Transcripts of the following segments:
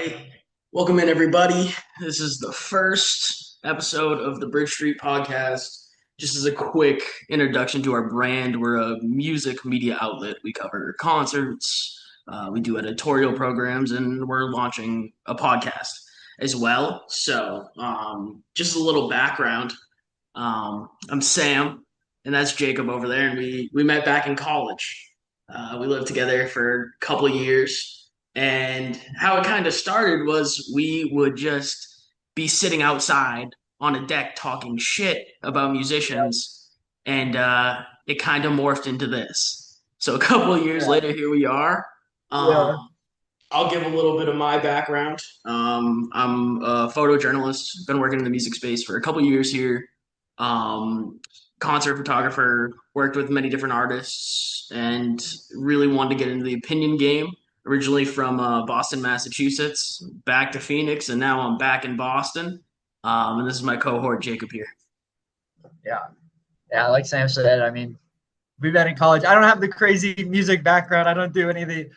right. Welcome in, everybody. This is the first episode of the Bridge Street podcast. Just as a quick introduction to our brand, we're a music media outlet. We cover concerts, we do editorial programs, and we're launching a podcast as well. Just a little background. I'm Sam, and that's Jacob over there, and we met back in college. We lived together for a couple of years. And how it kind of started was we would just be sitting outside on a deck talking shit about musicians, and it kind of morphed into this. So a couple of years Yeah, later, here we are. yeah, Um, I'll give a little bit of my background. I'm a photojournalist. Been working in the music space for a couple of years here. Um, Concert photographer. Worked with many different artists, and really wanted to get into the opinion game. Originally from Boston, Massachusetts, back to Phoenix, and now I'm back in Boston. And this is my cohort Jacob here. yeah, yeah. Like Sam said, I mean, we met in college. I don't have the crazy music background. I don't do any of the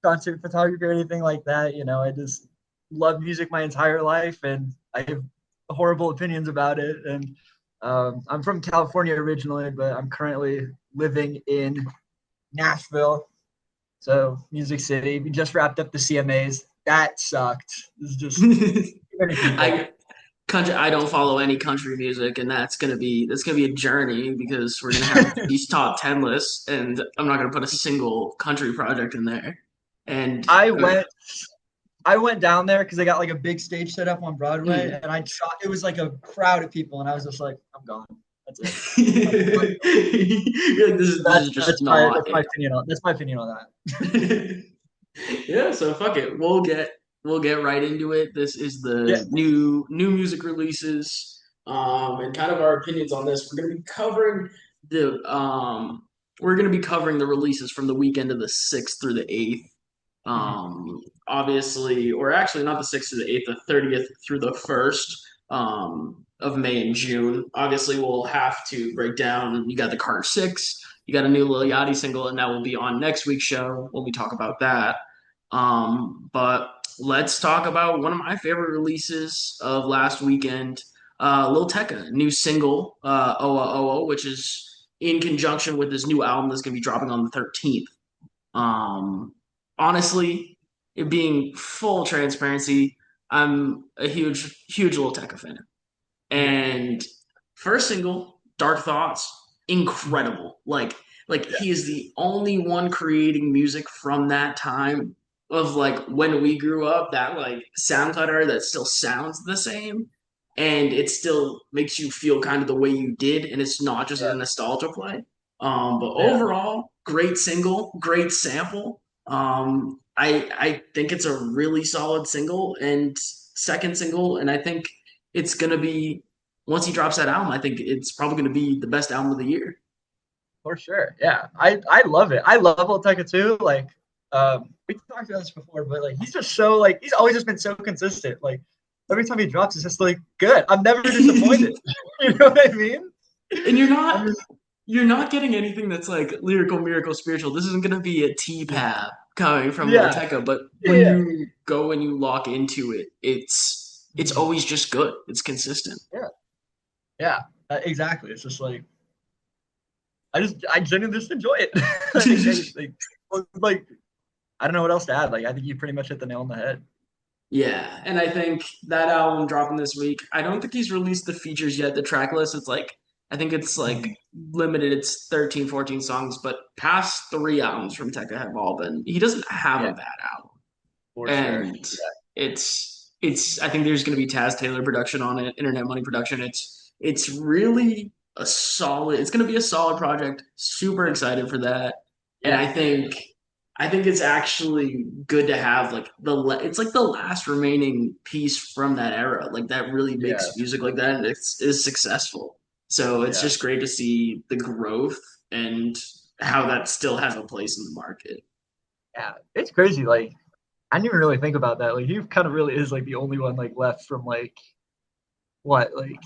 concert photography or anything like that. I just love music my entire life, and I have horrible opinions about it. And I'm from California originally, but I'm currently living in Nashville, so Music City. We just wrapped up the CMAs. That sucked. It's just too many people. I I don't follow any country music, and that's gonna be a journey because we're gonna have these top 10 lists, and I'm not gonna put a single country project in there. And I went I went down there because they got like a big stage set up on Broadway, mm. and I saw it was like a crowd of people, and I was just like, I'm gone. That's it. You're like this is just That's my not that's my it. opinion on that. Yeah, so fuck it. We'll get right into it. This is Yeah. the new music releases, and kind of our opinions on this. The we're gonna be covering the releases from the weekend of the 6th through the 8th. Mhm. Obviously, or actually not the 6th through the 8th, the 30th through the 1st of May and June. Obviously, we'll have to break down. You got the Carter 6, you got a new Lil Yachty single, and that will be on next week's show when we talk about that. But let's talk about one of my favorite releases of last weekend, Lil Tecca, new single, Oa Oa, which is in conjunction with his new album that's going to be dropping on the 13th. Um, Honestly, it being full transparency, I'm a huge Lil Tecca fan. Yeah. And first single, Dark Thoughts, incredible. Like Yeah. he is the only one creating music from that time of like when we grew up, that like SoundCloud era that still sounds the same and it still makes you feel kind of the way you did, and it's not just a Yeah. nostalgia play. But Yeah. overall, great single, great sample. I think it's a really solid single and second single, and I think it's gonna be once he drops that album, I think it's probably gonna be the best album of the year. For sure. Yeah. I love it. I love Oteka too. Like, we talked about this before, but like he's just so like he's always just been so consistent. Like every time he drops, it's just like good. I'm never disappointed. You know what I mean? And I mean, you're not getting anything that's like lyrical, miracle, spiritual. This isn't gonna be a T-Pab coming from Lil yeah. Tecca, but when Yeah. you go and you lock into it, it's always just good. It's consistent. Yeah. Yeah. Exactly. It's just like I genuinely just enjoy it. Like I don't know what else to add. Like I think you pretty much hit the nail on the head. Yeah, and I think that album dropping this week, I don't think he's released the features yet, the track list. I think it's like Mhm. limited, it's 13, 14 songs, but past three albums from Tekka have all been, he doesn't have Yeah, a bad album. for sure. And I think there's going to be Taz Taylor production on it, Internet Money production. It's really it's going to be a solid project. Super excited for that. And Yeah. I think it's actually good to have like it's like the last remaining piece from that era, like that really Yeah. makes music like that and is successful. So it's Yeah. just great to see the growth and how that still has a place in the market. Yeah. It's crazy. Like I didn't even really think about that. Like he kind of really is like the only one like left from like what like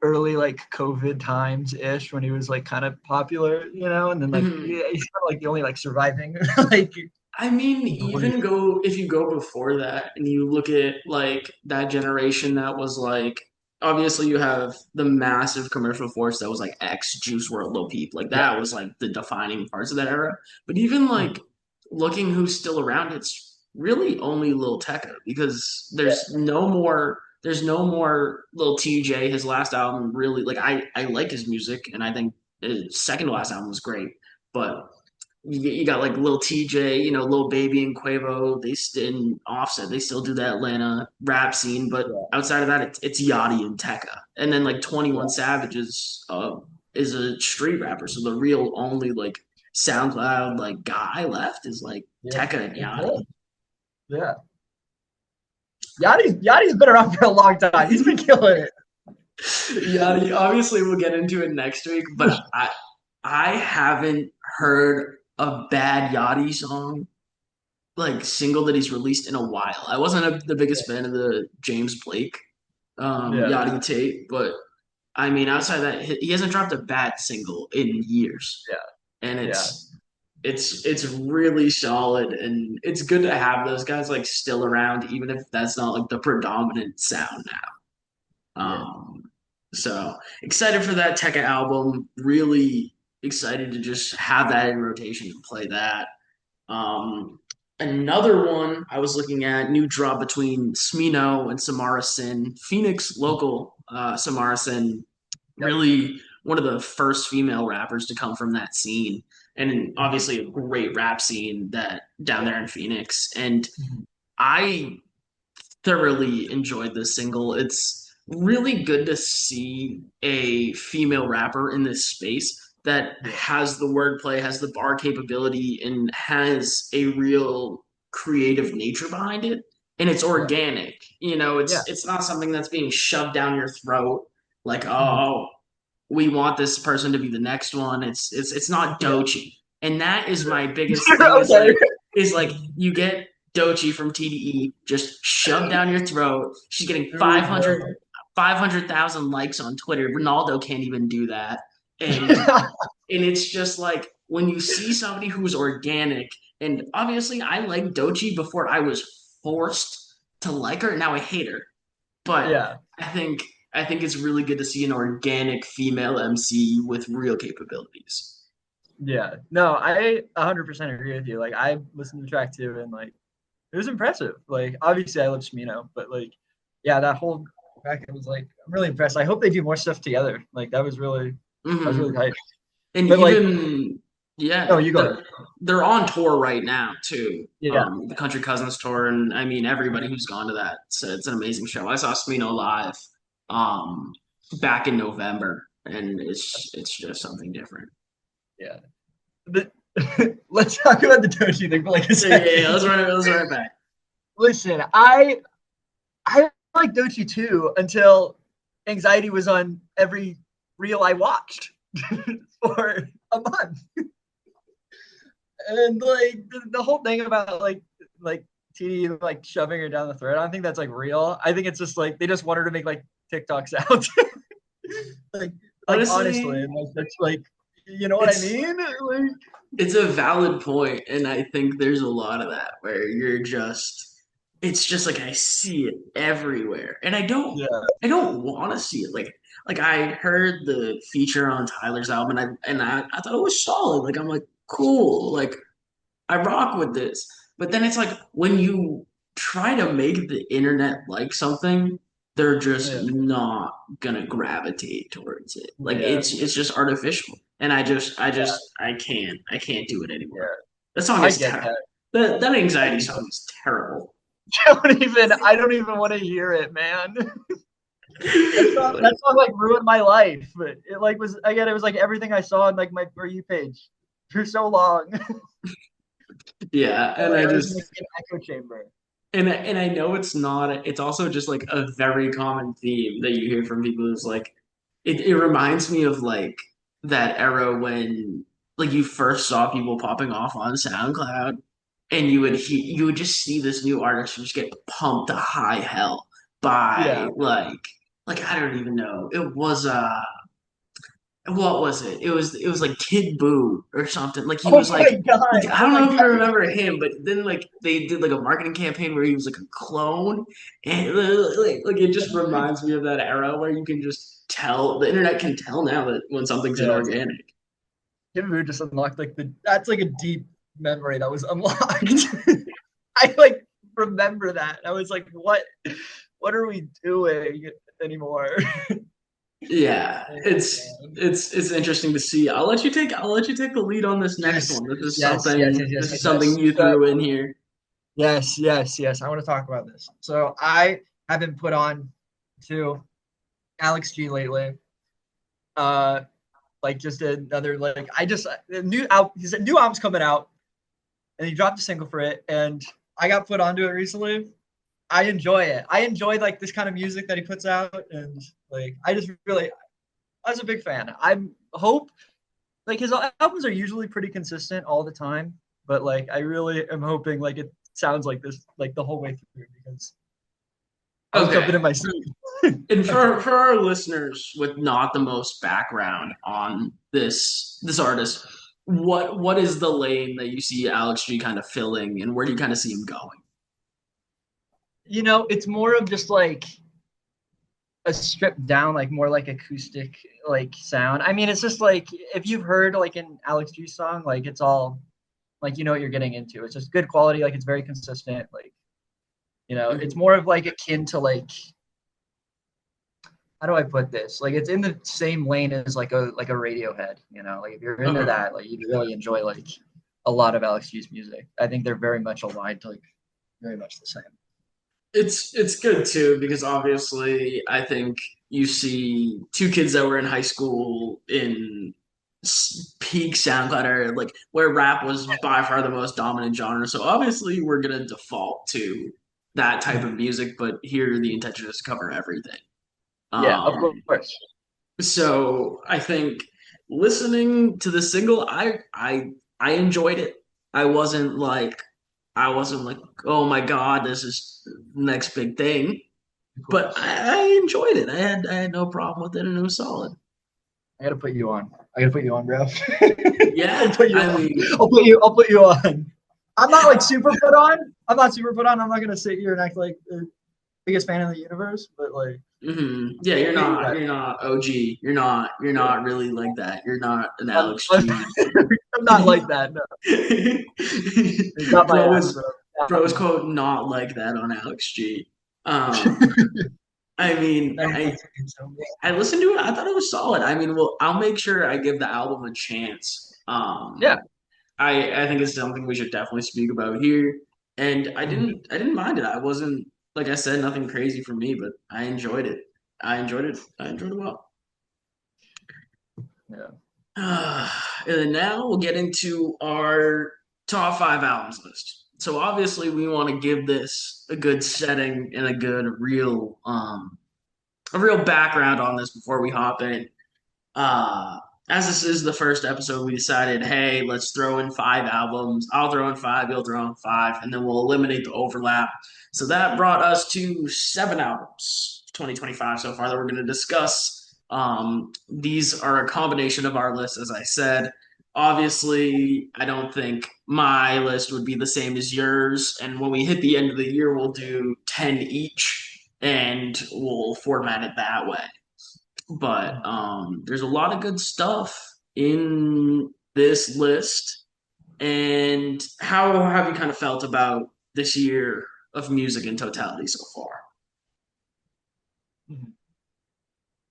early like COVID times ish when he was like kind of popular, and then like Mhm. yeah, he's kind of like the only like surviving like I mean, Great. even go if you go before that and you look at like that generation that was like obviously you have the massive commercial force that was like X, Juice World, Lil Peep. Like Yeah. that was like the defining parts of that era. But even like looking who's still around, it's really only Lil Tecca because Yeah. there's no more Lil TJ. His last album really like I like his music and I think his second to last album was great. But you got like Lil TJ, Lil Baby and Quavo. They still Offset. They still do the Atlanta rap scene, but Yeah. outside of that, it's Yachty and Tekka, and then like Yeah. 21 Savage is a street rapper. So the real only like SoundCloud like guy left is like Yeah. Tekka and That's Yachty. it. Yeah. Yachty's been around for a long time. He's been killing it. Yachty, obviously, we'll get into it next week, but I haven't heard a bad Yachty song like single that he's released in a while. I wasn't the biggest fan of the James Blake Yeah. Yachty tape, but I mean outside of that, he hasn't dropped a bad single in years, Yeah. and Yeah. it's really solid, and it's good to have those guys like still around, even if that's not like the predominant sound now. Yeah. So excited for that Tekka album. Really excited to just have that in rotation and play that. Um, Another one I was looking at, new drop between Smino and Samara Sin, Phoenix local Samara Sin, Yep. really one of the first female rappers to come from that scene. And obviously a great rap scene that down there in Phoenix. And Mhm. I thoroughly enjoyed this single. It's really good to see a female rapper in this space that Yeah. has the wordplay, has the bar capability, and has a real creative nature behind it. And it's Yeah. organic. Yeah. It's not something that's being shoved down your throat like, Mhm. oh, we want this person to be the next one. It's not Yeah. Doechii. And that is my biggest thing Okay. is like you get Doechii from TDE just shoved down your throat. She's getting Dude, right. 500,000 likes on Twitter. Ronaldo can't even do that. And it's just like when you see somebody who's organic, and obviously I liked Doechii before I was forced to like her, and now I hate her. But Yeah. I think I think it's really good to see an organic female MC with real capabilities. Yeah. No, I 100% agree with you. Like, I listened to the track too, and like, it was impressive. Like, obviously, I love Smino, but like, yeah, that whole track, it was like, I'm really impressed. I hope they do more stuff together. Like, that was really Hmm tight. And But like, even no, yeah, you go ahead. they're on tour right now too. Yeah. The Country Cousins tour, and I mean everybody who's gone to that said it's an amazing show. I saw Smino live um, back in November, and it's just something different. Yeah. But, let's talk about the Toshi thing for like a Yeah, second. let's run it back. Listen, I like Dochi too until anxiety was on every reel I watched for a month. And like the whole thing about like TD like shoving her down the throat, I don't think that's like real. I think it's just like they just want her to make like TikTok sounds. like like honestly, Honestly, and like that's like you know what I it's mean? Like it's a valid point, and I think there's a lot of that where it's just like I see it everywhere, and yeah, I don't want to see it. Like I heard the feature on Tyler's album, and I thought it was solid. Like I'm like cool, like I rock with this. But then it's like when you try to make the internet like something, they're just yeah, not gonna gravitate towards it. Like yeah, it's just artificial. And I can't do it anymore. yeah. That song I is get terrible. that. That I anxiety get song is terrible. I don't even want to hear it, man. That song like ruined my life. But it like was again, it was like everything I saw on like my For You page for so long. Yeah, and I was in like an echo chamber. I know it's not it's also just like a very common theme that you hear from people who's like it reminds me of like that era when like you first saw people popping off on SoundCloud and you would just see this new artist just get pumped to high hell Yeah. by like I don't even know. It was what was it? It was like Kid Boo or something. Like he Oh was my like god! I Oh don't my know if you god! remember him, but then like they did like a marketing campaign where he was like a clone, and like it just reminds me of that era where you can just tell the internet can tell now that when something's Yeah, inorganic. Kimu just unlocked like the that's like a deep memory that was unlocked. I like remember that. I was like, what are we doing anymore? Yeah, Oh, it's man. it's interesting to see. I'll let you take the lead on this next Yes, one. yes, yes, yes, This yes, is yes, something yes. you So threw in here. yes, yes, yes. I want to talk about this. So I have been put on to Alex G lately. Uh, like just another like I just the new out. His new album's coming out, and he dropped a single for it, and I got put onto it recently. I enjoy it. I enjoy like this kind of music that he puts out, and like I just really, I was a big fan. I hope like his albums are usually pretty consistent all the time, but like I really am hoping like it sounds like this like the whole way through because I was jumping Okay. in my seat. And for our listeners with not the most background on this artist, what is the lane that you see Alex G kind of filling, and where do you kind of see him going? It's more of just like a stripped down, like more like acoustic like sound. I mean, it's just like if you've heard like an Alex G song, like it's all like you know what you're getting into. It's just good quality, like it's very consistent. Like it's Mhm. more of like akin to like how do I put this? Like it's in the same lane as like a Radiohead. Like if you're into Okay. that, like you really enjoy like a lot of Alex G's music. I think they're very much aligned, like very much the same. It's good too because obviously I think you see two kids that were in high school in peak SoundCloud era, like where rap was by far the most dominant genre. So obviously we're gonna default to that type of music, but here the intention is to cover everything. Yeah, of Um, course. so I think listening to the single, I enjoyed it. I wasn't like I wasn't like, oh my God, this is the next big thing. Of But course. I enjoyed it. I had no problem with it, and it was solid. I gotta put you on. I gotta put you on, bro. I'll Yeah, put you I on. mean, I'll put you on. I'm not like super put on. I'm not super put on. I'm not gonna sit here and act like the biggest fan in the universe, but like yeah, I'll get you you're that. not OG. You're Yeah. not really like that. You're not an I'm, Alex I'm, G. I'm not like that. No, you got my bro ass, was bro. bro Got was me. quote not like that on Alex G. Um, I mean, That makes me so good. I listened to it. I thought it was solid. I mean, well, I'll make sure I give the album a chance. Yeah. I think it's something we should definitely speak about here. And Mhm. I didn't mind it. I wasn't like I said, nothing crazy for me, but I enjoyed it. I enjoyed it. I enjoyed it well. Yeah. And then now we'll get into our top five albums list. So obviously we want to give this a good setting and a real background on this before we hop in. Uh, as this is the first episode, we decided, hey, let's throw in five albums. I'll throw in five, you'll throw in five, and then we'll eliminate the overlap. So that brought us to seven albums, 2025 so far, that we're going to discuss. These are a combination of our list, as I said. Obviously, I don't think my list would be the same as yours. And when we hit the end of the year, we'll do 10 each and we'll format it that way. But Mhm. there's a lot of good stuff in this list. And how have you kind of felt about this year of music in totality so far? Mhm.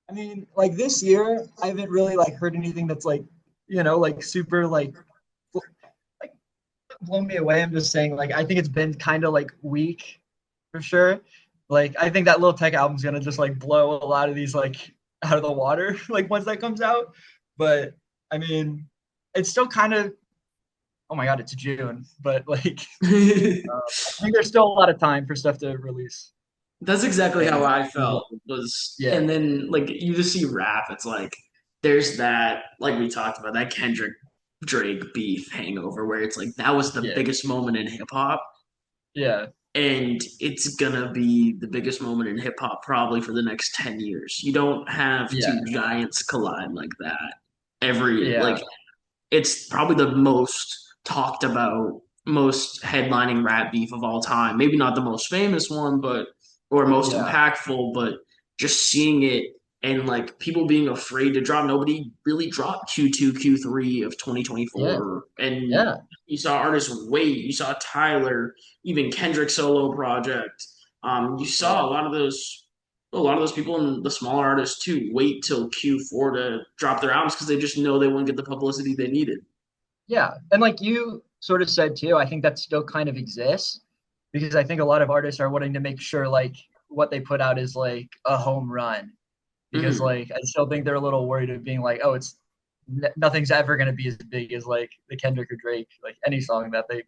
I mean, like this year, I haven't really like heard anything that's like, like super like blown me away. I'm just saying, like, I think it's been kind of like weak for sure. Like, I think that Little Tech album's gonna just like blow a lot of these like out of the water, like once that comes out. But I mean, it's still kind of, oh my God, it's June, but like, I think there's still a lot of time for stuff to release. That's exactly how And I felt was yeah, and then like you just see rap, it's like there's that like we talked about that Kendrick Drake beef hangover where it's like that was the yeah, biggest moment in hip hop yeah, and it's gonna be the biggest moment in hip hop probably for the next 10 years. You don't have yeah, two giants collide like that. every Yeah, like it's probably the most talked about, most headlining rap beef of all time. Maybe not the most famous one, but or most yeah, impactful, but just seeing it and like people being afraid to drop. Nobody really dropped Q2, Q3 of yeah, 2024. And yeah, you saw artists wait, you saw Tyler, even Kendrick solo project. You yeah. saw a lot of those people and the smaller artists too wait till Q4 to drop their albums because they just know they won't get the publicity they needed. Yeah. And like you sort of said too, I think that still kind of exists because I think a lot of artists are wanting to make sure like what they put out is like a home run because Mm-hmm. like I still think they're a little worried of being like, oh, it's nothing's ever going to be as big as like the Kendrick or Drake, like any song that they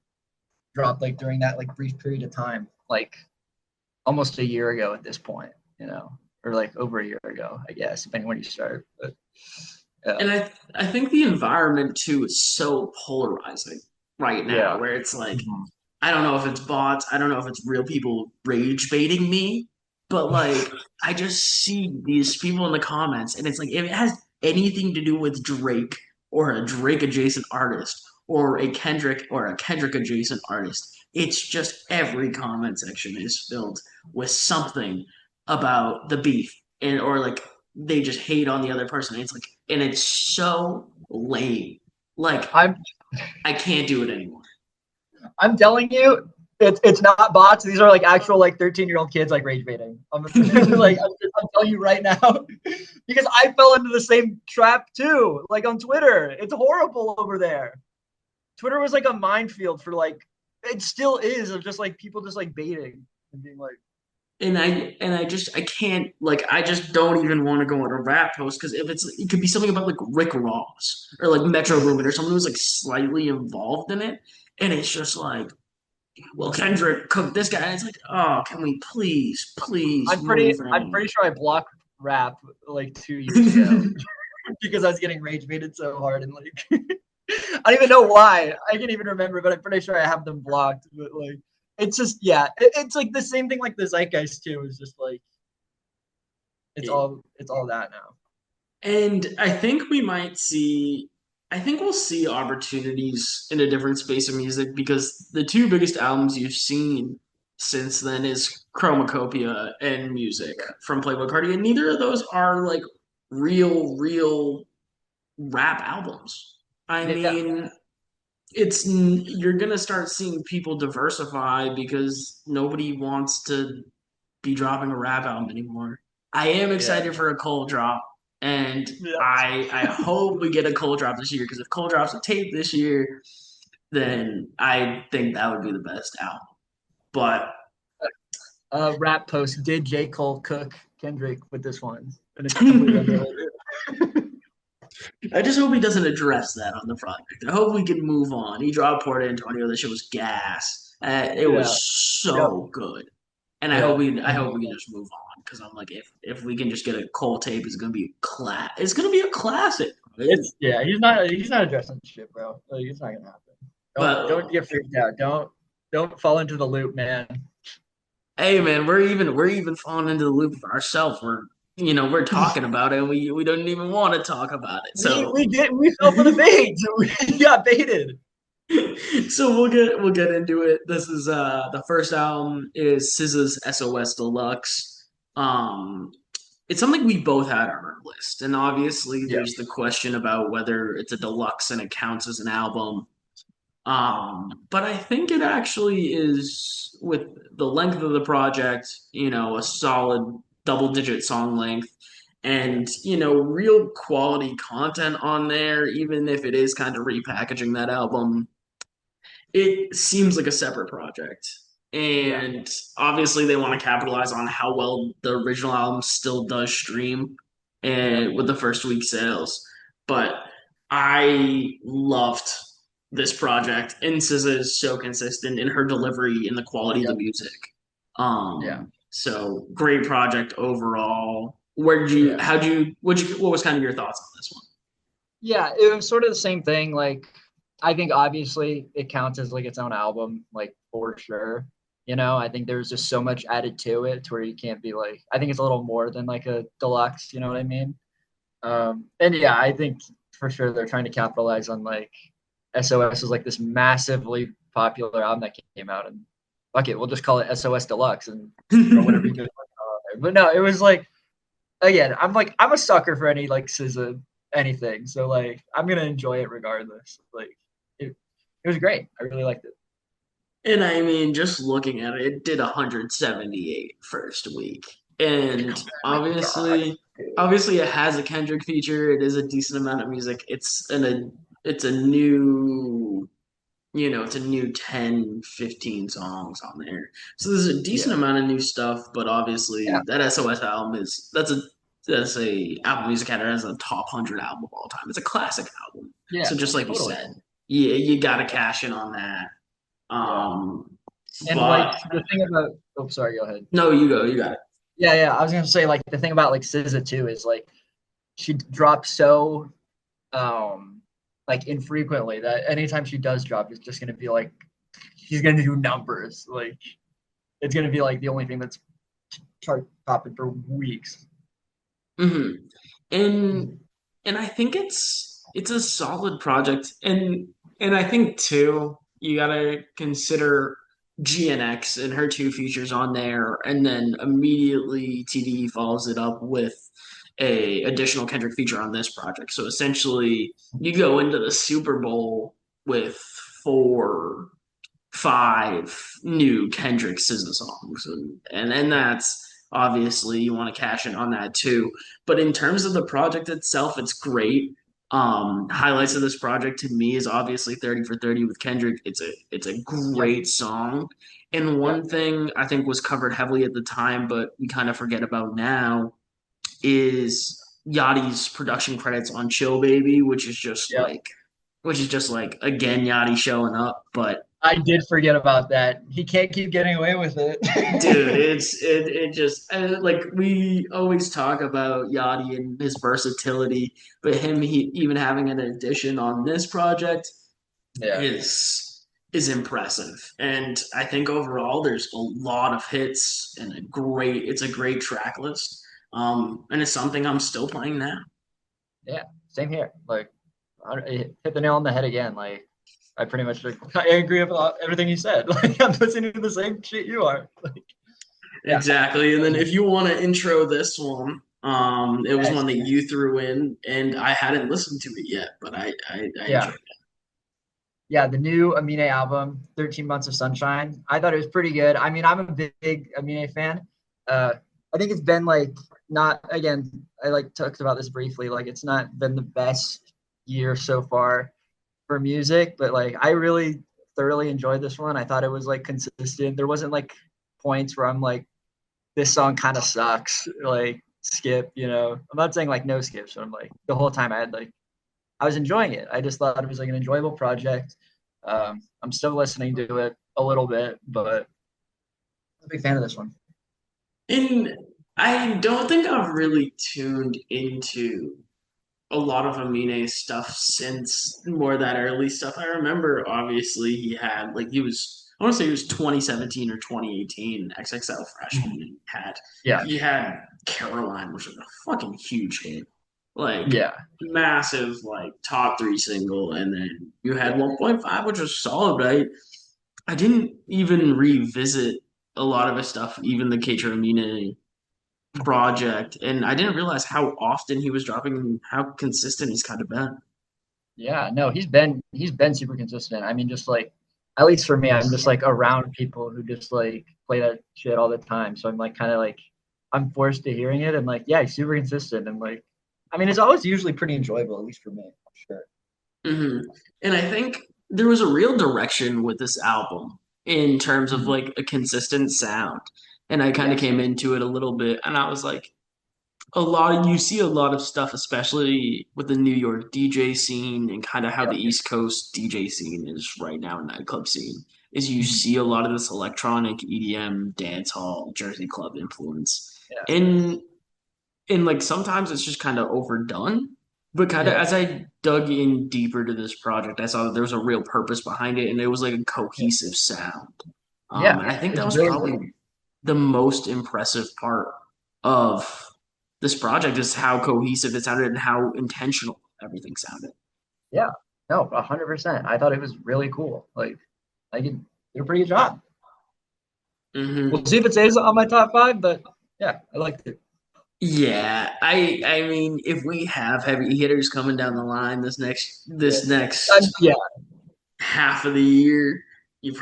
dropped like during that like brief period of time, like almost a year ago at this point, or like over a year ago, I guess, depending when you start. But yeah, And I think the environment too is so polarizing right now, yeah, where it's like mm-hmm. I don't know if it's bots, I don't know if it's real people rage baiting me, but like I just see these people in the comments, and it's like if it has anything to do with Drake or a Drake adjacent artist or a Kendrick adjacent artist, it's just every comment section is filled with something about the beef and or like they just hate on the other person. It's like and it's so lame. Like I'm I can't do it anymore. I'm telling you, it's not bots. These are like actual like 13-year-old kids like rage baiting. Like I'm telling you right now, because I fell into the same trap too. Like on Twitter, it's horrible over there. Twitter was like a minefield for like it still is of just like people just like baiting and being like, And I just I can't like I just don't even want to go on a rap post because if it's it could be something about like Rick Ross or like Metro Boomin or someone who's like slightly involved in it, and it's just like, well, Kendrick cooked this guy, and it's like, oh, can we please move I'm on? pretty sure I blocked rap like 2 years ago because I was getting rage baited so hard and like I don't even know why. I can't even remember, but I'm pretty sure I have them blocked. But like, it's just yeah, it's like the same thing like the zeitgeist too. Is just like it's all that now. And I think we might see, I think we'll see opportunities in a different space of music because the two biggest albums you've seen since then is Chromacopia and Music from Playboi Carti, and neither of those are like real rap albums. I Yeah, yeah. mean, it's you're gonna start seeing people diversify because nobody wants to be dropping a rap album anymore. I am Yeah. excited for a Cole drop, and Yeah. I hope we get a Cole drop this year because if Cole drops a tape this year, then I think that would be the best album. But Rap post: Did J. Cole cook Kendrick with this one? And it's completely unrelated. I just hope he doesn't address that on the project. I hope we can move on. He dropped Port Antonio. That shit was gas. It was Yeah. Yep. so good, and Yep. I hope we can just move on because I'm like if we can just get a Cole tape, it's gonna be a class. It's gonna be a classic. It's yeah. He's not addressing shit, bro. Like, it's not gonna happen. Don't But get freaked out. Don't fall into the loop, man. hey, man, we're even falling into the loop for ourselves. We're talking about it, and we don't even want to talk about it. So We fell for the bait. We got baited. so we'll get into it. This is the first album is SZA's SOS Deluxe. Um, it's something we both had on our list, and obviously Yeah. there's the question about whether it's a deluxe and it counts as an album. But I think it actually is with the length of the project, a solid double digit song length and, real quality content on there, even if it is kind of repackaging that album. It seems like a separate project. Yeah. And obviously they want to capitalize on how well the original album still does stream Yep. and with the first week sales. But I loved this project. And SZA is so consistent in her delivery and the quality of the Yep. music. Yeah. So great project overall. Yeah. What was kind of your thoughts on this one? Yeah. It was sort of the same thing. Like, I think obviously it counts as like its own album, like for sure. I think there's just so much added to it to where you can't be like, I think it's a little more than like a deluxe, you know what I mean? And yeah, I think for sure they're trying to capitalize on like SOS is like this massively popular album that came out, and fuck it, we'll just call it SOS Deluxe and throw whatever you guys want on there. But no, it was like again, I'm a sucker for any like SZA anything, so like I'm gonna enjoy it regardless. Like it was great. I really liked it. And I mean, just looking at it, it did 178 first week. And Oh my God. obviously it has a Kendrick feature. It is a decent amount of music. It's a new, it's a new 10, 15 songs on there. So there's a decent Yeah. amount of new stuff, but Yeah. obviously that SOS album that's a Apple Music had it as a top 100 album of all time. It's a classic album. Yeah. So just like you Totally. said, you got to cash in on that. Yeah. Um, And like but the thing about oh sorry, go ahead. no, you go. You got it. Yeah, yeah. I was gonna say like the thing about like SZA too is like she drops so like infrequently that anytime she does drop, it's just gonna be like she's gonna do numbers. Like it's gonna be like the only thing that's chart topping for weeks. hmm And I think it's a solid project, and I think too you gotta consider GNX and her two features on there, and then immediately TDE follows it up with a additional Kendrick feature on this project. So essentially, you go into the Super Bowl with four five new Kendrick SZA songs, and that's obviously you want to cash in on that too. But in terms of the project itself, it's great. Highlights of this project to me is obviously 30 for 30 with Kendrick. It's a Yep. great song. And Yep. one thing I think was covered heavily at the time, but we kind of forget about now, is Yachty's production credits on Chill Baby, Yep. which is just like again Yachty showing up, but I did forget about that. He can't keep getting away with dude, it. it just like we always talk about Yachty and his versatility, but he even having an addition on this project Yeah. is impressive. And I think overall there's a lot of hits and it's a great track list. And it's something I'm still playing now. Yeah. Same here. Like I hit the nail on the head again. Like I pretty much I agree with everything you said. Like I'm listening to the same shit you are. Like, yeah. Exactly. And then if you want to intro this one, it was Yes. one that you threw in, and I hadn't listened to it yet, but I Yeah. enjoyed it. Yeah, the new Amine album, 13 Months of Sunshine. I thought it was pretty good. I mean, I'm a big Amine fan. Uh, I think it's been like not again. I like talked about this briefly. Like it's not been the best year so far for music, but like I really thoroughly enjoyed this one. I thought it was like consistent. There wasn't like points where I'm like, this song kind of sucks. Like skip, you know. I'm not saying like no skips, but I'm like the whole time I was enjoying it. I just thought it was like an enjoyable project. I'm still listening to it a little bit, but I'm a big fan of this one. And I don't think I've really tuned into a lot of Amine's stuff since more of that early stuff. I remember obviously I want to say he was 2017 or 2018 XXL freshman and Yeah, he had Caroline, which was a fucking huge hit. Like yeah, massive like top three single, and then you had yeah, 1.5, which was solid, right? I didn't even revisit a lot of his stuff, even the Keitra Amine project, and I didn't realize how often he was dropping and how consistent he's kind of been. yeah. No, he's been super consistent. I mean, just like at least for me, I'm just like around people who just like play that shit all the time. So I'm like kind of like I'm forced to hearing it, and like yeah, he's super consistent, and like I mean, it's always usually pretty enjoyable, at least for me, for sure. hmm And I think there was a real direction with this album in terms of Mhm. like a consistent sound. And I kind of Yes. came into it a little bit, and I was like, you see a lot of stuff, especially with the New York DJ scene and kind of how the Yep. East Coast DJ scene is right now in nightclub scene. Is you Mhm. see a lot of this electronic EDM, dance hall, Jersey club influence, Yeah. and like sometimes it's just kind of overdone. But kind of Yeah. as I dug in deeper to this project, I saw that there was a real purpose behind it, and it was like a Yeah. cohesive sound. Yeah. And I think that It's was really probably the most impressive part of this project is how cohesive it sounded and how intentional. everything sounded. Yeah, no, 100%. I thought it was really cool. Like it did a pretty good job. Hmm. We'll see if it stays on my top five, but yeah, I liked it. Yeah, I mean, if we have heavy hitters coming down the line Yeah, this next yeah, half of the year, you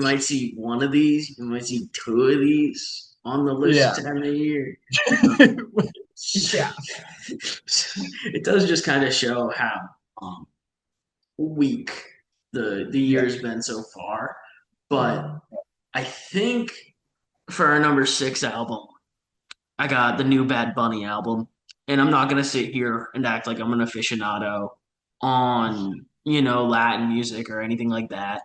might see one of these, you might see two of these on the list yeah, to end the year. yeah, It does just kind of show how um, weak the yeah. year has been so far. But I think for our number six album, I got the new Bad Bunny album, and I'm not gonna sit here and act like I'm an aficionado on Latin music or anything like that.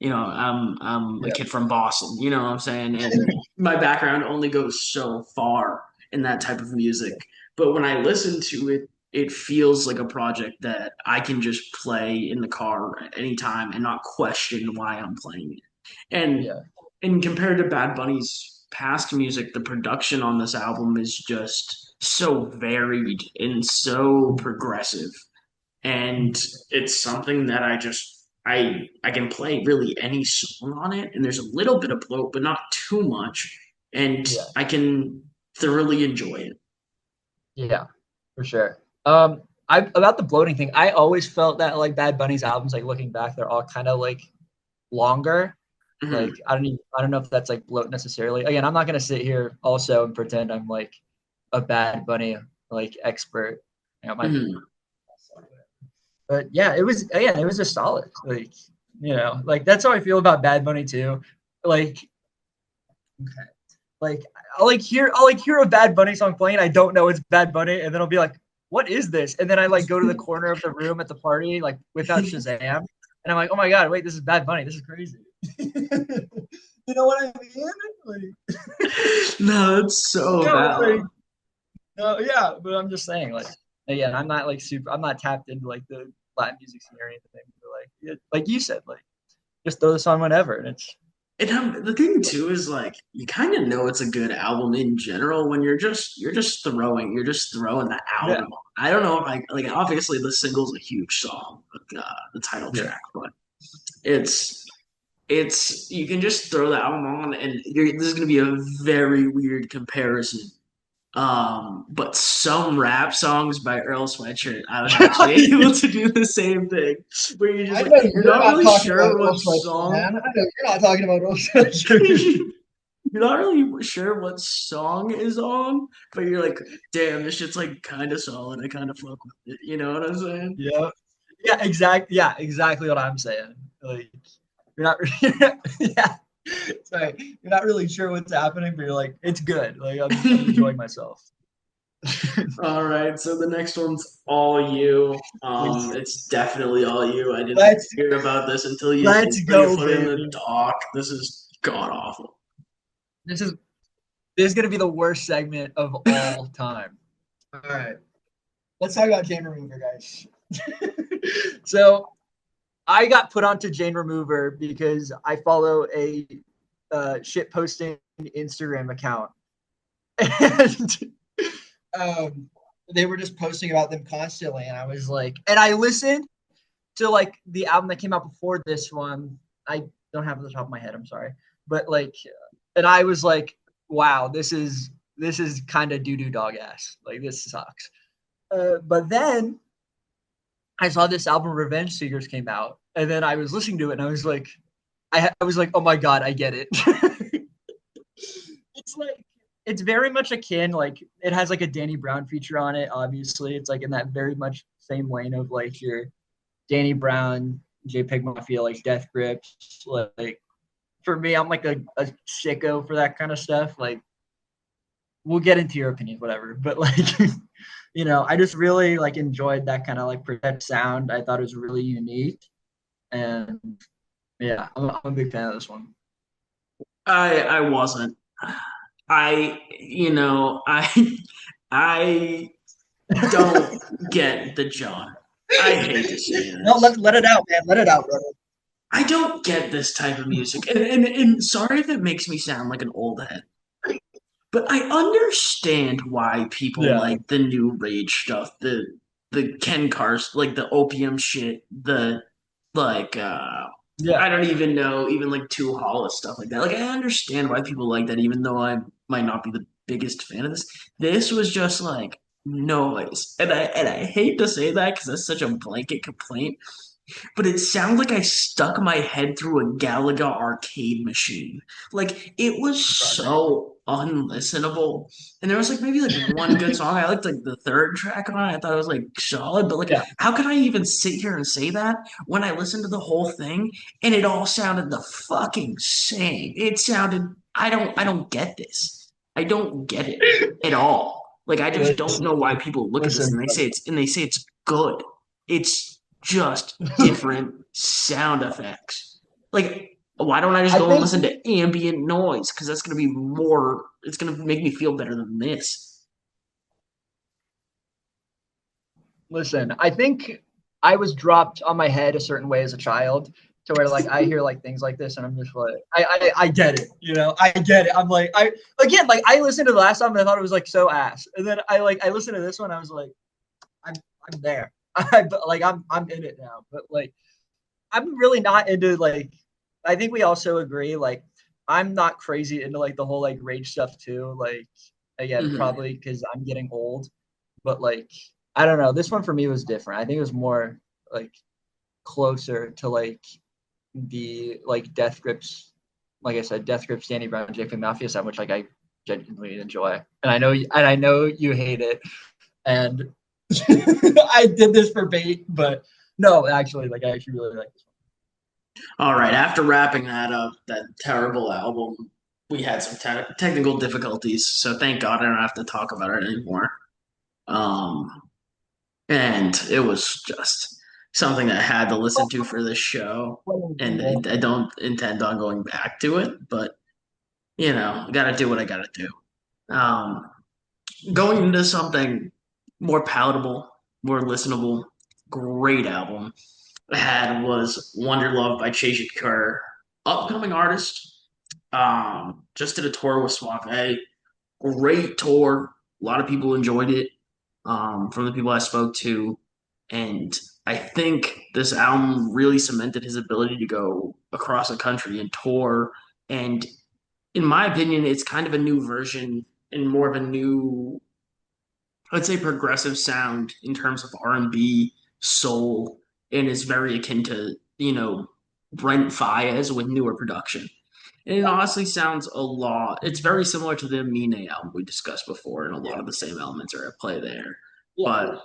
I'm a Yeah, kid from Boston. You know what I'm saying? And my background only goes so far in that type of music. But when I listen to it, it feels like a project that I can just play in the car at any time and not question why I'm playing it. And yeah, and compared to Bad Bunny's past music, the production on this album is just so varied and so progressive. And it's something that I can play really any song on it, and there's a little bit of bloat, but not too much, and yeah, I can thoroughly enjoy it. yeah, for sure. I about the bloating thing. I always felt that like Bad Bunny's albums, like looking back, they're all kind of like longer. Hmm. Like I don't know if that's like bloat necessarily. Again, I'm not gonna sit here also and pretend I'm like a Bad Bunny like expert. You know, it might be, Hmm. but yeah, it was just solid. Like that's how I feel about Bad Bunny too. Like like I'll like hear a Bad Bunny song playing. I don't know it's Bad Bunny, and then I'll be like, "What is this?" And then I like go to the corner of the room at the party, like without Shazam, and I'm like, "Oh my god, wait, this is Bad Bunny. This is crazy." You know what I mean? Like, No, it's so no, like, valid. no, yeah, but I'm just saying, like, again, I'm not like super. I'm not tapped into like the Latin music scene or anything. But, like you said, like just throw this on whenever, and it's And the thing too is like you kind of know it's a good album in general when you're just throwing the yeah, album on. I don't know if I like obviously the single's a huge song, the title yeah, track, but it's you can just throw the album on and this is gonna be a very weird comparison. But some rap songs by Earl Sweatshirt, I was actually able to do the same thing. Where you're just I like know you're you're not not really talking about sure Earl what Sweatshirt, song. man. I know you're not talking about Earl Sweatshirt. You're not really sure what song is on, but you're like, damn, this shit's like kind of solid. I kind of fuck with it. You know what I'm saying? Yeah, yeah, exactly what I'm saying. Like you're not, yeah, sorry, you're not really sure what's happening, but you're like, it's good. Like I'm enjoying myself. All right, so the next one's all you. Please. It's definitely all you. I didn't Let's hear about this let's until you go, put it in baby. the doc. This is god awful. This is this is gonna be the worst segment of all time. All right, let's talk about Jane Remover, guys. So I got put onto Jane Remover because I follow a shit posting Instagram account, and they were just posting about them constantly, and I was like, and I listened to like the album that came out before this one. I don't have it at the top of my head. I'm sorry, but like, and I was like, wow, this is kind of doo doo dog ass. Like this sucks. But then I saw this album Revenge Seekers came out, and then I was listening to it, and I was like, I was like, oh my god, I get it. It's like it's very much akin, like it has like a Danny Brown feature on it. Obviously, it's like in that very much same lane of like your Danny Brown, JPEG Mafia, like Death Grips. Like for me, I'm like a sicko for that kind of stuff. Like we'll get into your opinions, whatever. But like, I just really like enjoyed that kind of like protect sound. I thought it was really unique, and yeah, I'm a big fan of this one. I wasn't. I I don't get the genre. I hate to say No, this. let it out, man. Let it out, brother. I don't get this type of music. And sorry if it makes me sound like an old head, but I understand why people Yeah, like the new rage stuff, the the Ken Cars, like the opium shit, the like Yeah. I don't even know, even like Too Hollis stuff like that. Like I understand why people like that, even though I might not be the biggest fan of this. This was just like noise, and I hate to say that because that's such a blanket complaint, but it sounds like I stuck my head through a Galaga arcade machine. Like it was so unlistenable. And there was like maybe like one good song. I liked like the third track on it. I thought it was like solid, but like Yeah. how could I even sit here and say that when I listened to the whole thing and it all sounded the fucking same? It sounded I don't get this. I don't get it at all. Like I just don't know why Listen, people look at this listen, and brother. they say it's good. It's just different sound effects. Like, why don't I just I go and think listen to ambient noise? Because that's going to be more, it's going to make me feel better than this. listen, I think I was dropped on my head a certain way as a child to where like I hear like things like this and I'm just like I get it, you know, I get it. I'm like I again like I listened to the last time and I thought it was like so ass, and then I listened to this one I was like I'm I'm there. I'm in it now, but like I'm really not into like I think we also agree like I'm not crazy into like the whole like rage stuff too. Like again, Hmm. probably because I'm getting old, but like I don't know. This one for me was different. I think it was more like closer to like the like Death Grips, like I said, Death Grips, Danny Brown, JP Mafia sound, which like I genuinely enjoy, and I know you hate it, and I did this for bait, but no, actually, like I actually really like this All right, after wrapping that up, that terrible album, we had some technical difficulties. So thank God I don't have to talk about it anymore. Um, and it was just something that I had to listen to for this show. And one. I don't intend on going back to it, but you know, I gotta do what I gotta do. Um, Going into something more palatable, more listenable, great album I had was Wonder Love by Chase Kerr, upcoming artist. Just did a tour with Suave. Great tour. A lot of people enjoyed it. From the people I spoke to, and I think this album really cemented his ability to go across the country and tour. And in my opinion, it's kind of a new version and more of a new, I'd say, progressive sound in terms of R&B, soul, and is very akin to, Brent Faiyaz with newer production. And it honestly sounds a lot. It's very similar to the Mine album we discussed before, and a lot Yeah, of the same elements are at play there. yeah, But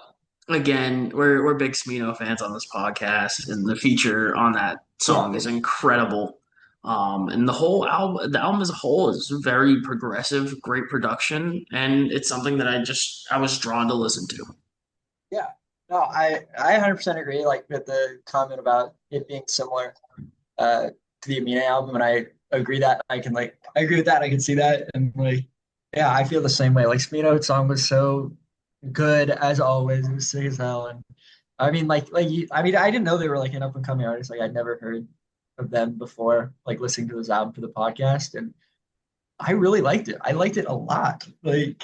again, we're big Smino fans on this podcast, and the feature on that yeah, song is incredible. And the album as a whole is very progressive, great production, and it's something that I was drawn to listen to. yeah. No, I 100% agree. Like with the comment about it being similar to the Amina album, and I agree that I agree with that. I can see that, and like yeah, I feel the same way. Like Smino song was so good as always. It was sick as hell, and I mean I mean I didn't know they were like an up and coming artist. Like I'd never heard of them before. Like listening to this album for the podcast, and I really liked it. I liked it a lot. Like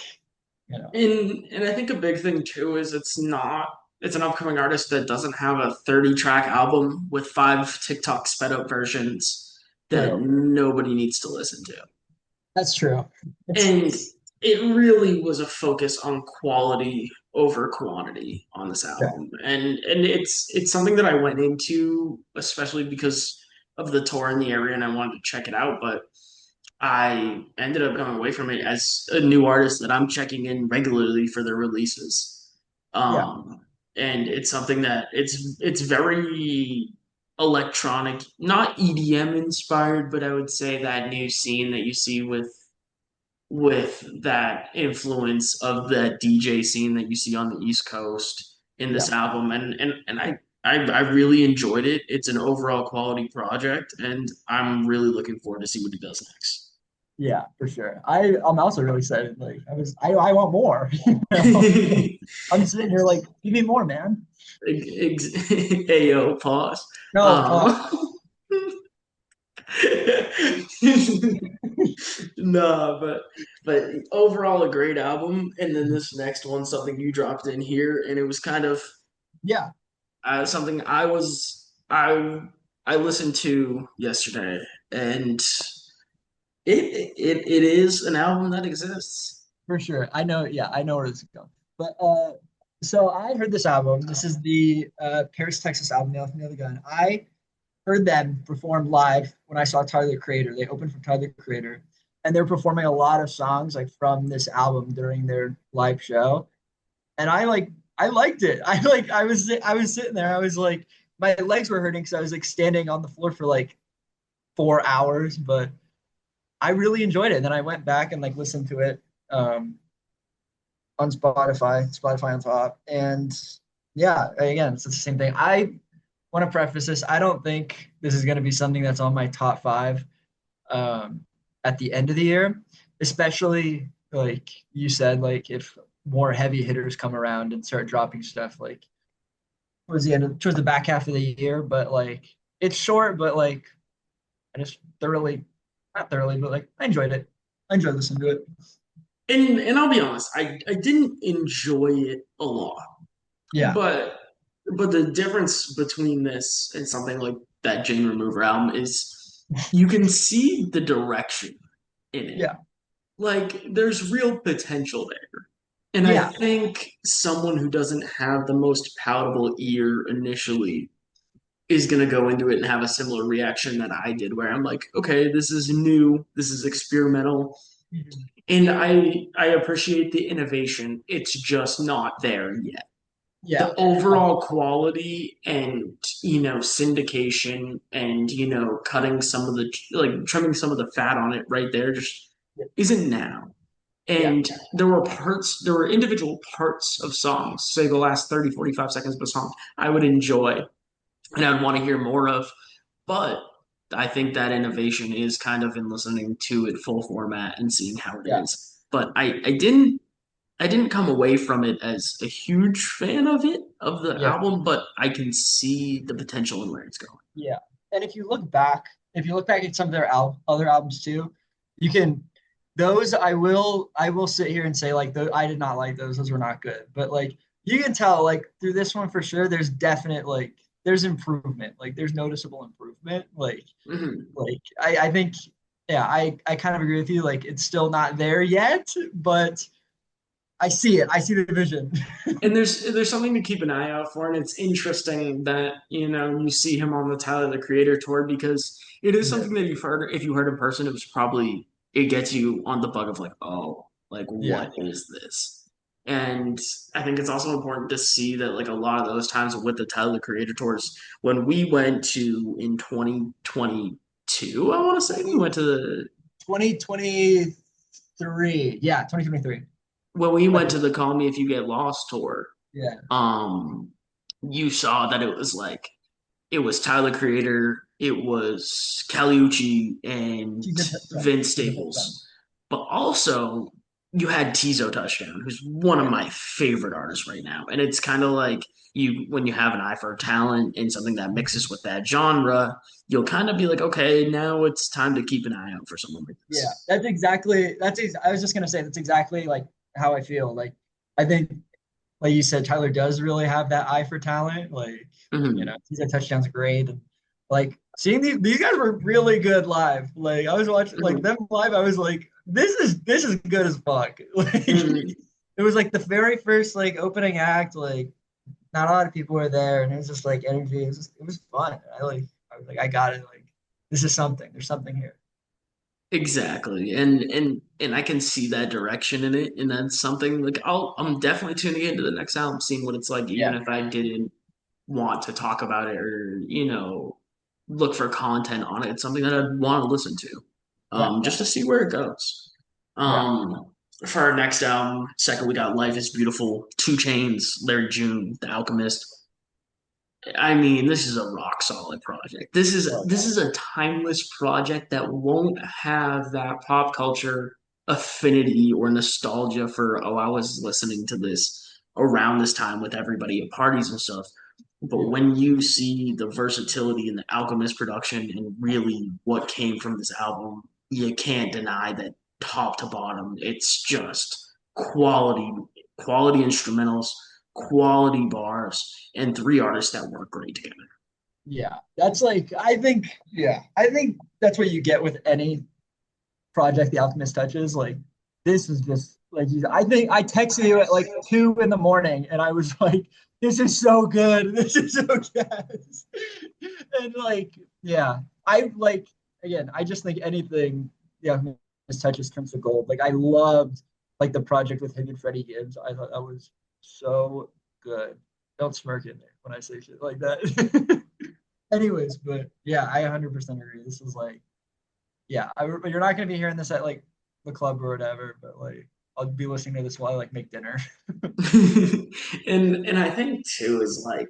you know, And I think a big thing too is it's an upcoming artist that doesn't have a 30 track album with five TikTok sped up versions that true. nobody needs to listen to. That's true. And It's it really was a focus on quality over quantity on this yeah, album. And it's something that I went into especially because of the tour in the area and I wanted to check it out, but I ended up going away from it as a new artist that I'm checking in regularly for their releases. yeah, And it's something that it's very electronic, not EDM inspired, but I would say that new scene that you see with that influence of that DJ scene that you see on the East Coast in yeah. this album, and I really enjoyed it. It's an overall quality project, and I'm really looking forward to see what he does next. Yeah, for sure. I'm also really excited. Like I want more. You know? I'm sitting here like, give me more, man. Ayo, pause. No, Um, No, but overall a great album. And then this next one, something you dropped in here, and it was kind of Yeah, something I listened to yesterday, and it is an album that exists. for sure. I know. Yeah, I know where this is going. But so I heard this album. This is the Paris, Texas album, The Elephant and the Gun. I heard them perform live when I saw Tyler the Creator. They opened for Tyler the Creator, and they're performing a lot of songs like from this album during their live show. And I liked it. I was sitting there. I was like my legs were hurting because I was like standing on the floor for like 4 hours, but I really enjoyed it. And then I went back and like listened to it um, on Spotify on top, and yeah, again, it's the same thing. I want to preface this. I don't think this is going to be something that's on my top five um, at the end of the year, especially like you said, like if more heavy hitters come around and start dropping stuff like towards the back half of the year. But like it's short, but like I just thoroughly, not thoroughly, but like I enjoyed it. I enjoyed listening to it. And I'll be honest, I didn't enjoy it a lot. Yeah, But the difference between this and something like that Jane Remover album is you can see the direction in it. yeah, Like there's real potential there. And I yeah, think someone who doesn't have the most palatable ear initially is going to go into it and have a similar reaction that I did, where I'm like, okay, this is new, this is experimental, mhm, and I appreciate the innovation. It's just not there yet. yeah, The overall quality and syndication and cutting some of the like trimming some of the fat on it right there just isn't now. yeah, And there were individual parts of songs, say the last 30, 45 seconds of a song, I would enjoy and I'd want to hear more of. But I think that innovation is kind of in listening to it full format and seeing how it yeah, is. But I didn't come away from it as a huge fan of it, of the yeah, album, but I can see the potential in where it's going. yeah. And if you look back at some of their other albums too, you can those I will sit here and say like I did not like those. Those were not good. But like you can tell like through this one for sure, there's definite like there's improvement. Like there's noticeable improvement. Mhm. I think yeah, I kind of agree with you. Like it's still not there yet, but I see it. I see the vision. And there's something to keep an eye out for, and it's interesting that you see him on the Tyler the Creator tour because it is Yeah. something that you've heard. If you heard in person, it gets you on the bug of like, oh, like Yeah. what is this? And I think it's also important to see that like a lot of those times with the Tyler the Creator tours, when we went to in 2022, I want to say we went to the 2023. Yeah, 2023. when we went to the Call Me If You Get Lost tour. Yeah. um you saw that it was Tyler Creator, it was Caliucci and Vince She's a touchdown. Staples, but also you had Tizo Touchdown, who's one of Yeah. my favorite artists right now. And it's kind of like when you have an eye for talent and something that mixes with that genre, you'll kind of be like, okay, now it's time to keep an eye out for someone like Yeah. this. I was just gonna say that's exactly like how I feel. Like I think like you said, Tyler does really have that eye for talent. Like, Mhm. he's a touchdown's great. And like seeing these guys were really good live. Like I was watching like Mhm. them live, I was like, this is good as fuck. Like Mhm. it was like the very first like opening act, like not a lot of people were there, and it was just like energy. It was fun. I was like, I got it. Like this is something. There's something here. Exactly. And I can see that direction in it. And that's something like I'm definitely tuning into the next album, seeing what it's like, even Yeah. if I didn't want to talk about it or, look for content on it. It's something that I'd want to listen to. Yeah. Just to see where it goes. Yeah. For our next album, second we got Life is Beautiful, Two Chains, Larry June, The Alchemist. I mean, this is a rock solid project. Oh, This is a timeless project that won't have that pop culture affinity or nostalgia for, oh, I was listening to this around this time with everybody at parties and stuff. But yeah. when you see the versatility in the Alchemist production and really what came from this album, you can't deny that top to bottom, it's just quality, quality instrumentals, quality bars, and three artists that work great together. Yeah, that's like I think that's what you get with any project The Alchemist touches. Like this is just like I think I texted you at like 2 in the morning, and I was like, "This is so good. This is so good." And like, yeah, I like again. I just think anything The Alchemist touches turns to gold. Like I loved like the project with him and Freddie Gibbs. I thought that was so good. Don't smirk at me when I say shit like that. Anyways, but yeah, I 100% agree. This is like yeah, you're not gonna be hearing this at like the club or whatever, but like I'll be listening to this while I like make dinner. And I think too is like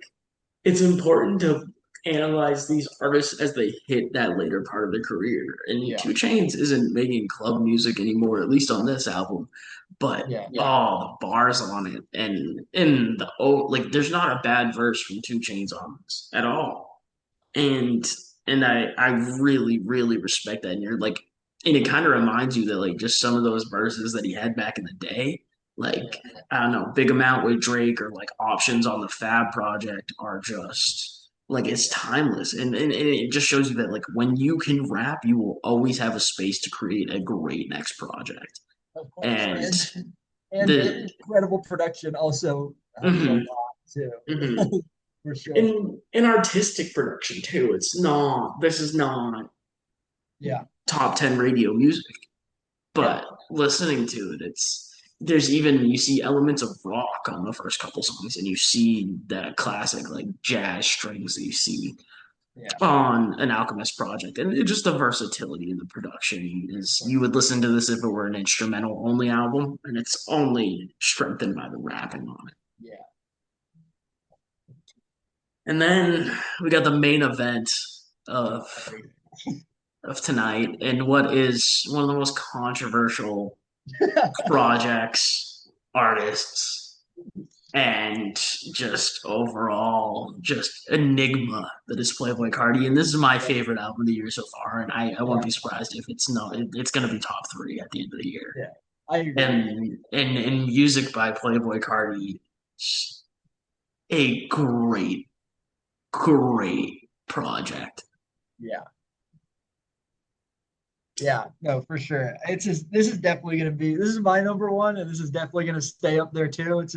it's important to analyze these artists as they hit that later part of their career. And Yeah, Two Chains isn't making club music anymore, at least on this album. But yeah, all the bars on it and in the like there's not a bad verse from Two Chains on this at all. And I really, really respect that. And you're like and it kind of reminds you that like just some of those verses that he had back in the day, like yeah, I don't know, Big Amount with Drake or like Options on the Fab project are just like it's timeless. And it just shows you that like when you can rap, you will always have a space to create a great next project. of course. And And the incredible production also helps a mhm, lot too, mhm. for sure. In artistic production too, this is not Yeah, top 10 radio music. yeah, But listening to it, it's there's even you see elements of rock on the first couple songs, and you see that classic like jazz strings that you see yeah. on an Alchemist project, and just the versatility in the production is you would listen to this if it were an instrumental only album, and it's only strengthened by the rapping on it. Yeah. And then we got the main event of of tonight, and what is one of the most controversial projects, artists, and just overall just enigma that is Playboi Carti. And this is my favorite album of the year so far. And I won't Yeah, be surprised if it's not. It's going to be top three at the end of the year. yeah. I agree. And music by Playboi Carti, a great project. Yeah. Yeah, no, for sure. It's just this is definitely gonna be this is my number one, and this is definitely gonna stay up there too. It's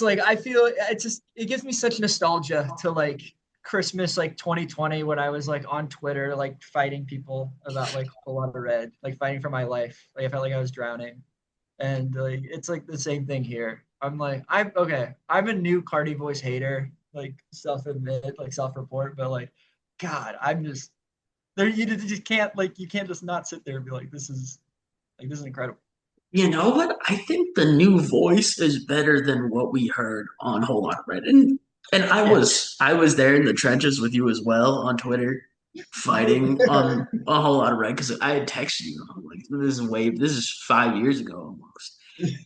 like I feel it gives me such nostalgia to like Christmas like 2020 when I was like on Twitter like fighting people about like a lot of red, like fighting for my life. Like I felt like I was drowning. And like it's like the same thing here. I'm like, I'm okay. I'm a new Cardi voice hater, like self-admit, like self-report, but like, God, I'm just there. You just can't like you can't just not sit there and be like this is incredible. You know what? I think the new voice is better than what we heard on Whole Lot of Red. And Yeah. I was there in the trenches with you as well on Twitter, fighting on a Whole Lot of Red because I had texted you. I'm like, this is 5 years ago almost.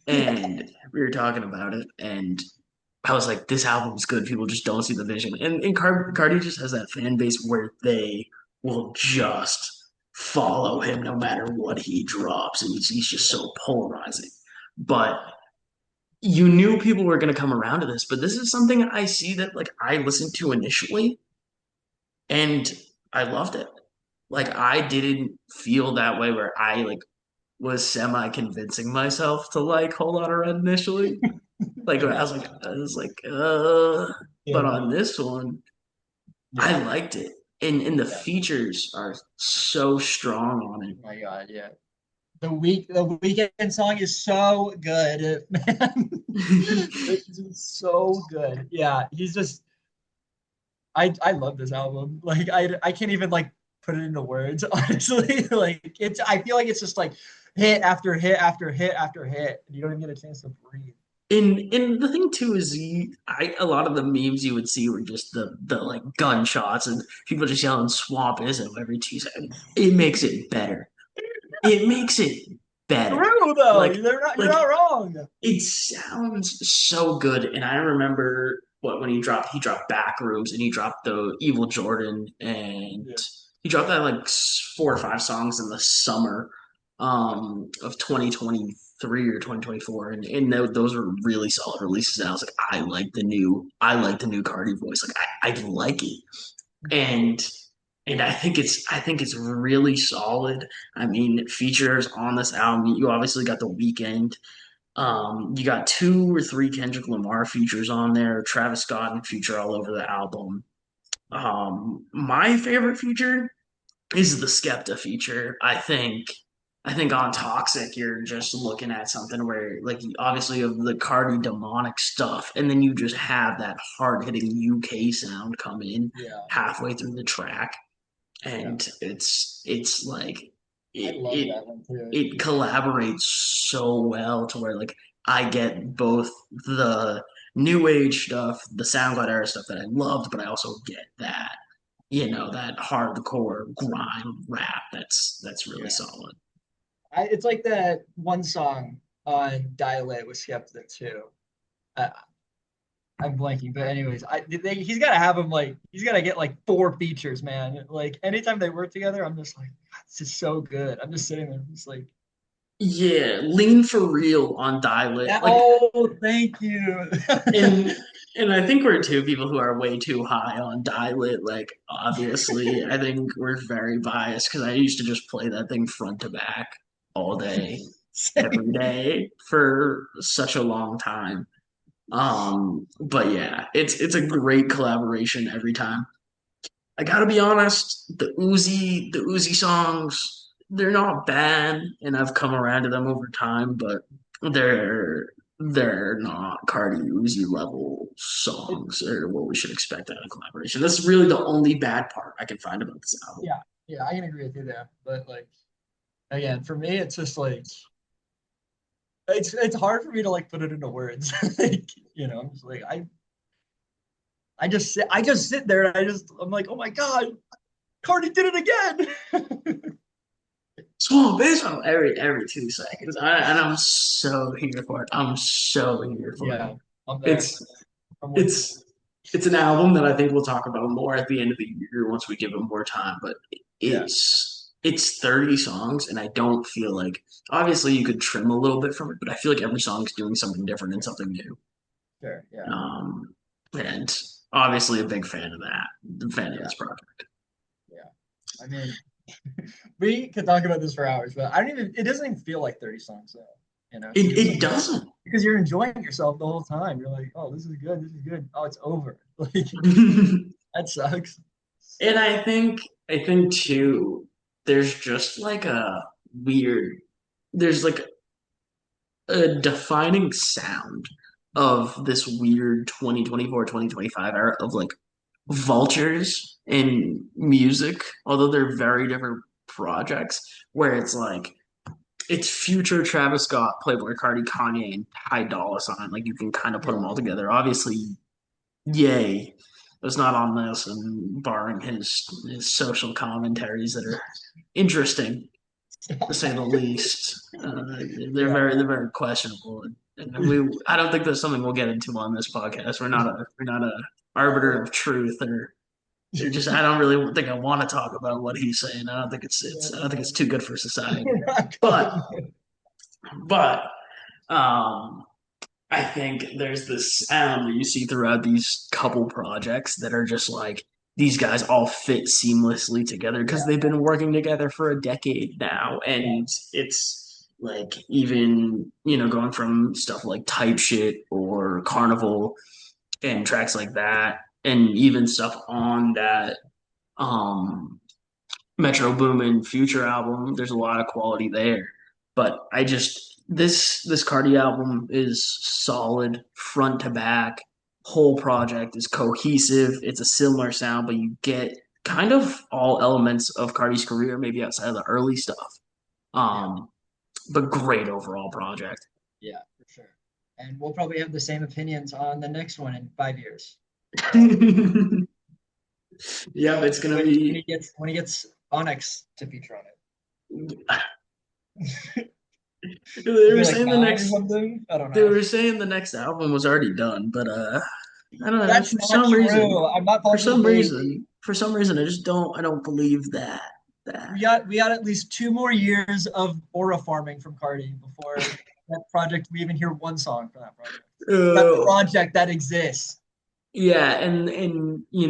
And we were talking about it, and I was like, this album's good. People just don't see the vision. And Cardi just has that fan base where they will just follow him no matter what he drops. And he's just so polarizing. But you knew people were going to come around to this. But this is something I see that like I listened to initially and I loved it. Like I didn't feel that way where I like was semi convincing myself to like Whole Lotta Red initially. Like I was like, but Yeah. on this one, I Yeah. liked it. And the Yeah. features are so strong on it. Oh my God. Yeah. The weekend song is so good, man. It's just so good. Yeah. He's just I love this album. Like I can't even like put it into words, honestly. Like it's I feel like it's just like hit after hit after hit after hit. And you don't even get a chance to breathe. And the thing too is a lot of the memes you would see were just the like gunshots and people just yelling swamp ism every 2 seconds. It makes it better. It makes it better. True though. Like You're like not wrong. it sounds so good. And I remember what when he dropped Backrooms and he dropped the Evil Jordan and Yeah. he dropped that like 4 or 5 songs in the summer of 2023 or 2024, and those were really solid releases. And I was like, I like the new Cardi voice. Like I like it, and I think it's really solid. I mean, features on this album. You obviously got The Weeknd. You got 2 or 3 Kendrick Lamar features on there. Travis Scott and feature all over the album. My favorite feature is the Skepta feature. I think on Toxic, you're just looking at something where, like, obviously of the Cardi demonic stuff, and then you just have that hard hitting UK sound come in Yeah, halfway through the track, yeah. and it's like I it love it that one too. it collaborates so well to where like I get both the new age stuff, the SoundCloud era stuff that I loved, but I also get that hardcore grime rap that's really Yeah. solid. It's like that one song on Dilate with Skepta too. I, I'm blanking, but anyways, he's got to have him like he's got to get like 4 features, man. Like anytime they work together, I'm just like, God, this is so good. I'm just sitting there, just like, Yeah, Lean for Real on Dial yeah, Like, oh, thank you. and and I think we're two people who are way too high on Dial Like, obviously, I think we're very biased because I used to just play that thing front to back all day, every Same. day for such a long time. But yeah, it's a great collaboration every time. I gotta be honest, the Uzi songs, they're not bad, and I've come around to them over time, but they're they're not Cardi Uzi level It, songs or what we should expect out of collaboration. That's really the only bad part I can find about this album. yeah, yeah, I can agree with you there. But like again, for me, it's just like it's hard for me to like put it into words. Like, I'm just like I just sit there and I'm like, oh my God, Cardi did it again. Small baseball every 2 seconds, and I'm so here for it. I'm so here for it. Yeah, I'm there. It's I'm with you. it's it's an album that I think we'll talk about more at the end of the year once we give it more time. But Yeah, it's 30 songs, and I don't feel like obviously you could trim a little bit from it, but I feel like every song is doing something different and something new. sure. Yeah, And obviously a big fan of that, a fan of yeah, this project. yeah. I mean, we could talk about this for hours, but I don't even. It doesn't even feel like 30 songs though. Because It you're it like doesn't. because you're enjoying yourself the whole time. You're like, oh, this is good. This is good. Oh, it's over. Like that sucks. And I think too, there's just like weird there's like a defining sound of this weird 2024 2025 era of like vultures in music, although they're very different projects, where it's like it's future Travis Scott, Playboi Carti, Kanye, and Ty Dolla Sign. Like you can kind of put them Yeah, all together. Obviously, Yay was not on this, and barring his social commentaries that are interesting to say the least. They're yeah. very questionable, and we I don't think that's something we'll get into on this podcast. We're not a arbiter of truth, or just I don't really think I want to talk about what he's saying. I don't think it's too good for society. We're not But going there. but um, I think there's this sound that you see throughout these couple projects that are just like these guys all fit seamlessly together because Yeah, they've been working together for a decade now. yeah, And it's like even, going from stuff like Type Shit or Carnival and tracks like that, and even stuff on that um Metro Boomin Future album. There's a lot of quality there, but I just this Cardi album is solid front to back. Whole project is cohesive. It's a similar sound, but you get kind of all elements of Cardi's career, maybe outside of the early stuff. yeah, Um, but great overall project. yeah, for sure. And we'll probably have the same opinions on the next one in 5 years. Yeah, it's gonna When be. he gets Onyx to feature on it. They It'll be were like saying the 9 or next. something. I don't They know. were saying the next album was already done, but I don't know. That's not true. I'm not For falling for the some bait. reason, for some reason, I don't believe that. We got at least 2 more years of aura farming from Cardi before that project. We even hear one song from that project. That Uh, project that exists. yeah, and we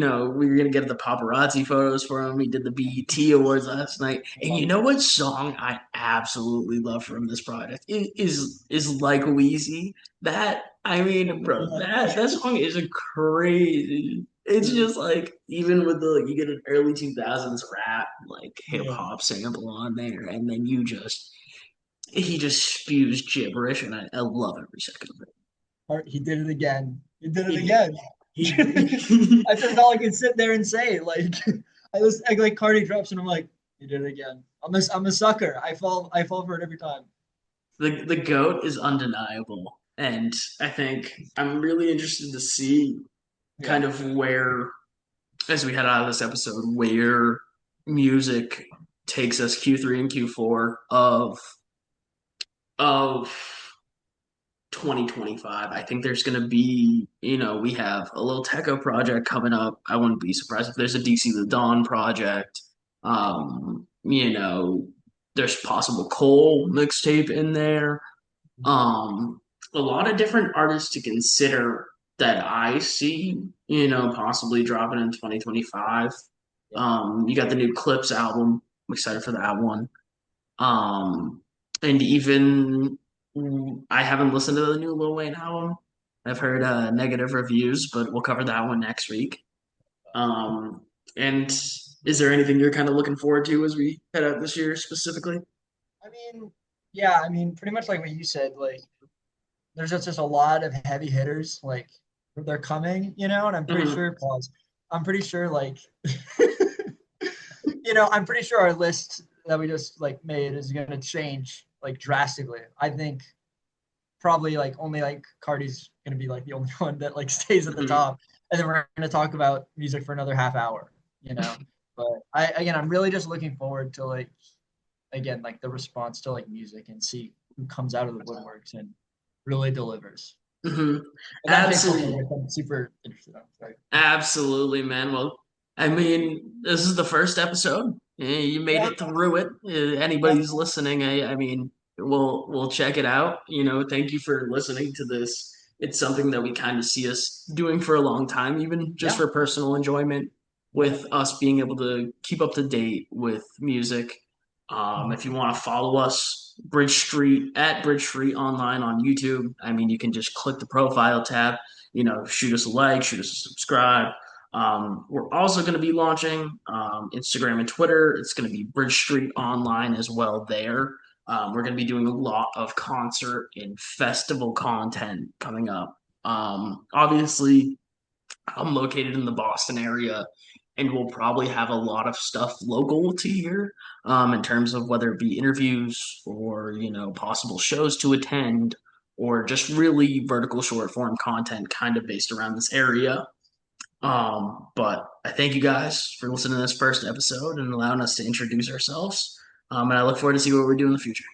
were gonna get the paparazzi photos for him. He did the BET Awards last night, and you know what song I absolutely love from this project is like Wheezy. That I mean, bro, that song is a crazy. It's just like even with the you get an early 2000s rap like hip Yeah. hop sample on there, and then he just spews gibberish, and I love every second of He did it again. He did it it. again. That's just all I can sit there and say. Like I like Cardi drops and I'm like, he did it again. I'm a sucker. I fall for it every time. The goat is undeniable, and I think I'm really interested to see Yeah. kind of where, as we head out of this episode, where music takes us Q3 and Q4 of 2025. I think there's going to be, we have a little Techo project coming up. I wouldn't be surprised if there's a DC The Dawn project. There's possible Cole mixtape in there. Um, a lot of different artists to consider that I see, possibly dropping in 2025. Yeah. You got the new Clips album. I'm excited for that one. Um, and even I haven't listened to the new Lil Wayne album. I've heard negative reviews, but we'll cover that one next week. Um, and is there anything you're kind of looking forward to as we head out this year specifically? I mean, yeah, I mean, pretty much like what you said, like there's just a lot of heavy hitters, like they're coming, and I'm pretty Mhm. sure pause. I'm pretty sure like I'm pretty sure our list that we just like made is gonna change like drastically. I think probably like only like Cardi's gonna be like the only one that like stays at the Mhm. top. And then we're gonna talk about music for another half hour, you know. But I'm really just looking forward to like again like the response to like music and see who comes out of the woodworks and really delivers. Mhm. And that takes something Absolutely. which I'm super interested in. Right? Absolutely, man. Well, I mean, this is the first episode. You made Yeah, it through it. Anybody yeah, who's listening, I mean, we'll check it out. Thank you for listening to this. It's something that we kind of see us doing for a long time, even just yeah, for personal enjoyment, yeah. with us being able to keep up to date with music. If you want to follow us, Bridge Street Online on YouTube. I mean, you can just click the profile tab, shoot us a like, shoot us a subscribe. We're also going to be launching Instagram and Twitter. It's going to be Bridge Street Online as well there. We're going to be doing a lot of concert and festival content coming up. Obviously, I'm located in the Boston area, and we'll probably have a lot of stuff local to here in terms of whether it be interviews or, possible shows to attend or just really vertical short form content kind of based around this area. But I thank you guys for listening to this first episode and allowing us to introduce ourselves. And I look forward to see what we do in the future.